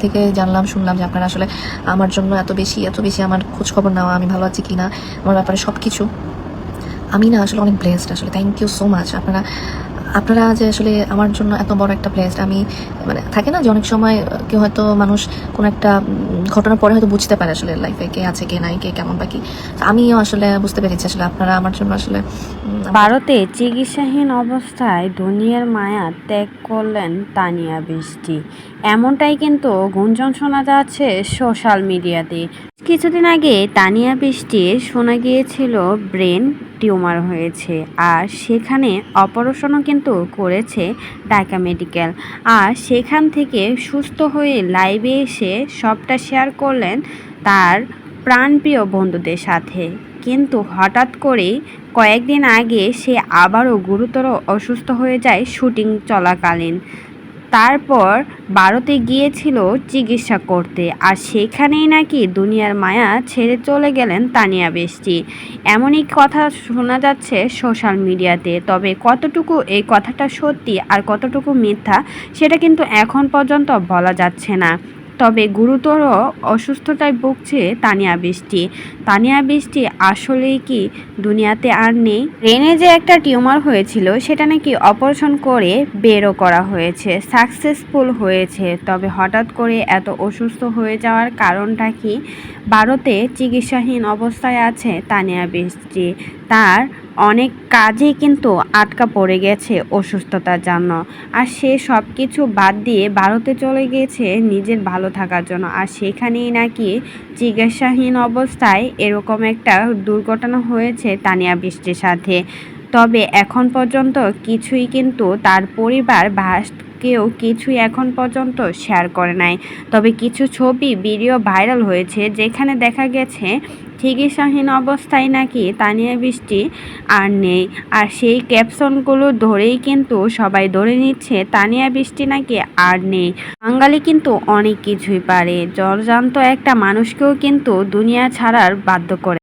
থেকে জানলাম, শুনলাম যে আপনারা আসলে আমার জন্য এত বেশি আমার খোঁজ খবর নেওয়া, আমি ভালো আছি কিনা, আমার ব্যাপারে সব কিছু। আমি না আসলে অনেক ব্লেসড, আসলে থ্যাংক ইউ সো মাচ। আপনারা যে আসলে আমার জন্য এত বড় একটা ব্লেসড। আমি মানে থাকে না যে অনেক সময় কেউ হয়তো মানুষ কোনো একটা ঘটনার পরে হয়তো বুঝতে পারে আসলে লাইফে কে আছে কে নাই, কে কেমন বা কি। আমিও আসলে বুঝতে পেরেছি আসলে আপনারা আমার জন্য আসলে ভারতে চিকিৎসাহীন অবস্থায় দুনিয়ার মায়া ত্যাগ করলেন তানিয়া বৃষ্টি, এমনটাই কিন্তু গুঞ্জন শোনা যাচ্ছে সোশ্যাল মিডিয়াতে। কিছুদিন আগে তানিয়া বৃষ্টির শোনা গিয়েছিল ব্রেন টিউমার হয়েছে, আর সেখানে অপারেশনও কিন্তু করেছে ঢাকা মেডিকেল। আর সেখান থেকে সুস্থ হয়ে লাইভে এসে সবটা শেয়ার করলেন তার প্রাণপ্রিয় বন্ধুদের সাথে। কিন্তু হঠাৎ করেই কয়েকদিন আগে সে আবারও গুরুতর অসুস্থ হয়ে যায় শুটিং চলাকালীন। তারপর ভারতে গিয়েছিল চিকিৎসা করতে, আর সেখানেই নাকি দুনিয়ার মায়া ছেড়ে চলে গেলেন তানিয়া বৃষ্টি। এমনই কথা শোনা যাচ্ছে সোশ্যাল মিডিয়াতে। তবে কতটুকু এই কথাটা সত্যি আর কতটুকু মিথ্যা সেটা কিন্তু এখন পর্যন্ত বলা যাচ্ছে না। তবে গুরুতর অসুস্থতায় ভুগছে তানিয়া বৃষ্টি। তানিয়া বৃষ্টি আসলেই কি দুনিয়াতে আর নেই? ব্রেনে যে একটা টিউমার হয়েছিল সেটা নাকি অপারেশন করে বেরও করা হয়েছে, সাকসেসফুল হয়েছে। তবে হঠাৎ করে এত অসুস্থ হয়ে যাওয়ার কারণটা কি? ভারতে চিকিৎসাহীন অবস্থায় আছে তানিয়া বৃষ্টি। তার অনেক কাজেই কিন্তু আটকা পড়ে গেছে অসুস্থতার জন্য, আর সে সব কিছু বাদ দিয়ে ভারতে চলে গিয়েছে নিজের ভালো থাকার জন্য। আর সেখানেই নাকি চিকিৎসাহীন অবস্থায় এরকম একটা দুর্ঘটনা হয়েছে তানিয়া বৃষ্টির সাথে। তবে এখন পর্যন্ত কিছুই কিন্তু তার পরিবার বা কেউ কিছুই এখন পর্যন্ত শেয়ার করে নাই। তবে কিছু ছবি ভিডিও ভাইরাল হয়েছে যেখানে দেখা গেছে চিকিৎসাহীন অবস্থায় নাকি তানিয়া বৃষ্টি আর নেই। আর সেই ক্যাপশনগুলো ধরেই কিন্তু সবাই ধরে নিচ্ছে তানিয়া বৃষ্টি নাকি আর নেই। বাঙালি কিন্তু অনেক কিছুই পারে, জলজান্ত একটা মানুষকেও কিন্তু দুনিয়া ছাড়ার বাধ্য করে।